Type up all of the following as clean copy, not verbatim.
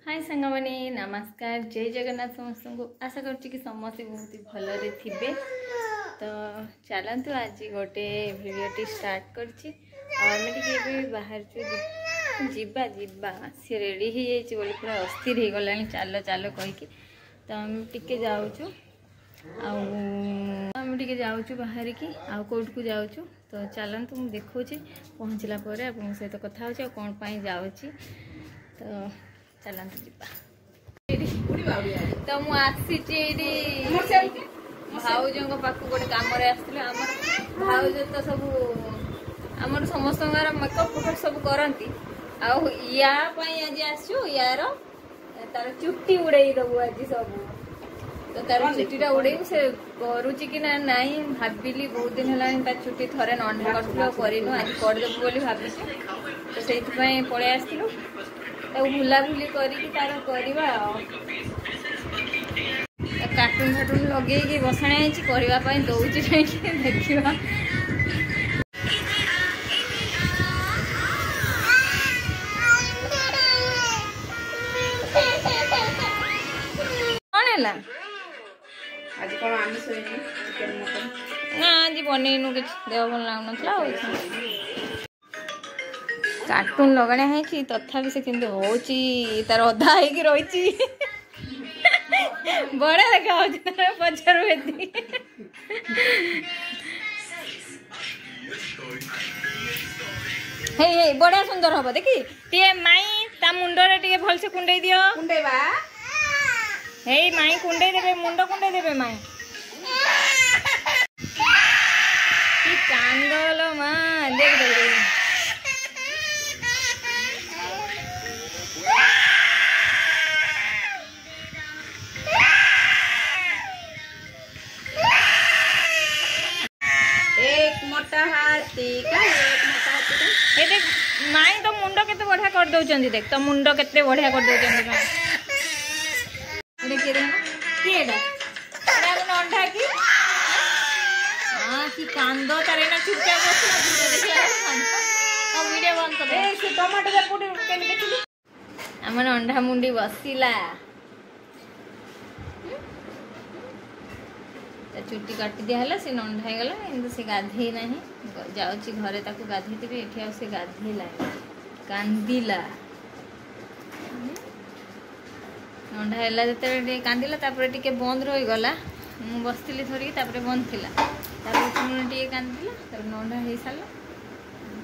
हाय सांगमाने नमस्कार जय जगन्नाथ समस्त को आशा करछि कि समस्त बहुत ही भलरे थिबे। तो चलतु आज गोटे भिडियोटी स्टार्ट करछि और मैं टिके बाहर जीवा जीवा सी रेडी हो जाइए बोली पूरा अस्थिर हो गला चल चल कहीकि तो आम टिके जाऊँ आम टिके जाऊँ बाहर की आउ कौट को जाऊँ। तो चलतु मुझे देखा पहुँचला सहित कथा हो कौन पाई जाऊँगी। तो चलतु जीवा तो मुझे भाउज पाक गोटे कम आम भाउज तो सब आम समस्त मेकअप फेकअप सब करती आज आसु यार तार चुट्टी उड़े दबु आज सब तो तार चुट्टीटा उड़े से करुच्ची कि ना नाई भाविली बहुत दिन है चुट्टी थरे नंढा करनु आज करदेबू बोली भावी तो से पलि आसलु बुलाबुली करी तार करवा कार्टून फाटून लगे बसाणी करने दौची देखा कौन है आज कौन आमिष ना आज बनईनु कि देह भल लगुन कार्टून लगाने है तथापि से किंतु होची तार अधा है रही बड़ा देखा पचार हे बढ़िया सुंदर हम देखी टे माई ता मुंडरे टे भल से कुंडे दियो कुंडेबा हे माई कुंडे देबे मुंड कुंडे देबे माई की कांदलो मां देख दे माई तो मुंड केते बढ़िया कर दउचंदी देख तो मुंड केते बढ़िया कर दउचंदी माई अंडा की की कांदो तारे ना चुपचाप वीडियो बंद कर ए से टमाटो जा पुडी केन देखिलु हमन अंडा मुंडी बसिला चुट्टी काटी दिया सी नंढा गला कि से गाधे ना जाऊँगी घरे ताको गाधे देवी ये से गाधेला कांदिला नंढा है जो कांदिला टे बंद रही गला मु बसती थोड़ी बंद थी पुणी टे कांदिला नंढा हो सारा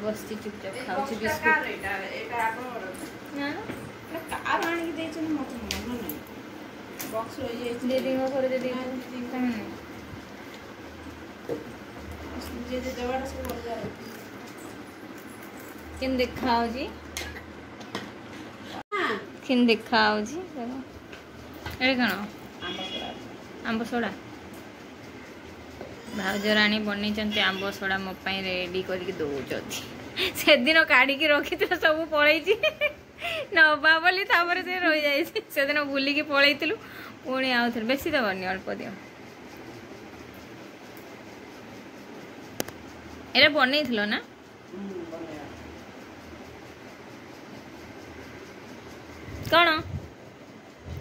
बस चुपचाप खाऊँ बिस्कुट दीदी घर किन दिखाओ जी किन दिखाओ जी ए कौन आंब सोडा भाउज राणी बनी आंब सोडा मो रेडी करके दौरान से दिन काढ़ी रखी सब पलैची नवा बोली से रही जाए से दिन बुलिकी पलैलु पुणी आउ थे बेसी दबनी अल्प दियो एरा बनई थलो ना कौन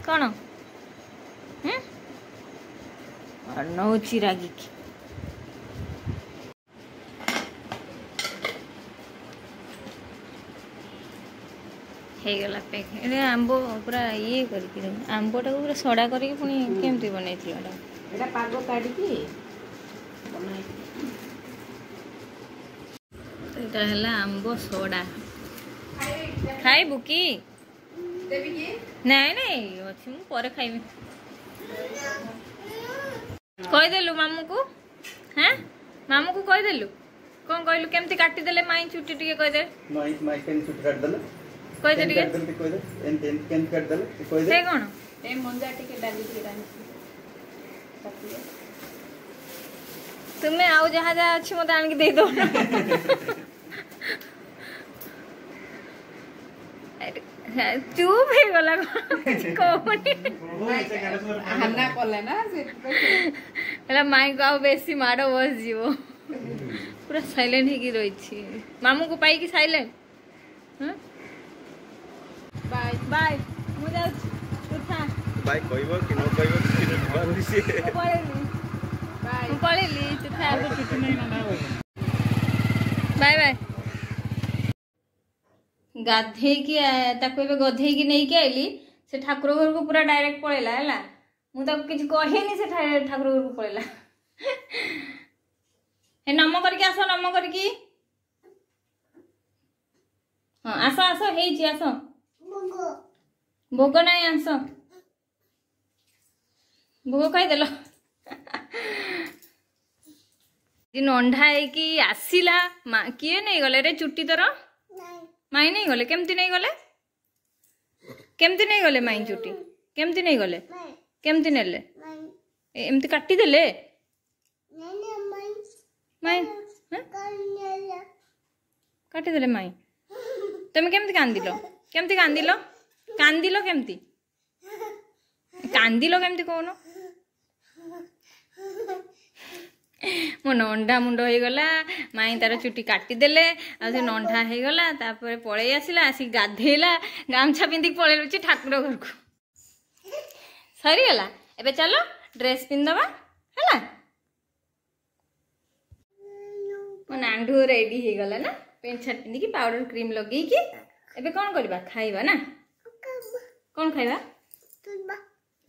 कौन नौची रागी की गला पैक आंब पूरा ये करके आंब टाक पूरा सड़ा करके पुणी केमती बनई थलो पाग काढ़ी है आंब सोडा खाइबू कि नहीं नहीं अच्छी मुझे खाइबी कहीदेलु मामू को हाँ मामू को कहीदेलु कौन कहलु केमती काटिदेले माई चुट्टी टिके कहीदे तुम्हें आउ जहाँ जहाँ अच्छी मत आन दे दो चुप हो गला माई को बेसी माड़ बस जीव पूरा साइलेंट हो रही मामू को पाई साइलेंट बाय बाय मुझे बाय कहबो कि न कहबो कि पळेली बाय बाय गाधे की ताको एबे गधे की नहीं के आइली से ठाकुर घर को पूरा डायरेक्ट पळेला हैला मु ताको किछ कहेनी से ठाकुर घर को पळेला हे नम करके आसो नम करके हां आसो आसो हेची आसो भोग नहीं आसो भोग खाई देलो नंढा है कि आसिला किए नहीं गले रे चुट्टी तोर माई नहीं गले केमती नहीं गले केमती नहीं गले माई चुट्टी केमती नहीं गले केमती नेले एमती काटी देले माई काटी देले माई तुम केमती कांदिलो कांदिलो केमती कौन मो नंढा मुंड हो गला माई तार चुटी काटी देले आ से नंढा हो गला तापर पळै आसिला आसी गाधेला गामछा पिंदी पळेलुची ठाकुर घर को सरी गला एबे चलो ड्रेस पिंदबा हला मो नांडू रेडी हो गला ना पेंट शर्ट पिंदी की पाउडर क्रीम लगे की एबे कोन करबा खाइबा ना कोन खाइबा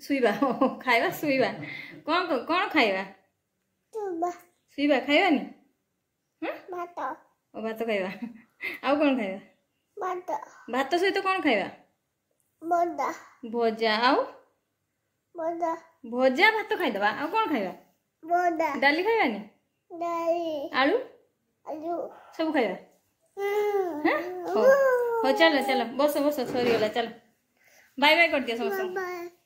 सुइबा खाइबा सुइबा कोन खाइबा सुइबा खाइबा नी भात खाइबा आउ कोन खाइबा भात सहित कोन खाइबा भजा आउ भजा भात खाइदबा आउ कोन खाइबा डाली खाइबा नी आलू सब खाइबा हो चलो चलो बस बस सरी गला चलो बाय बाय कर दिया समस्त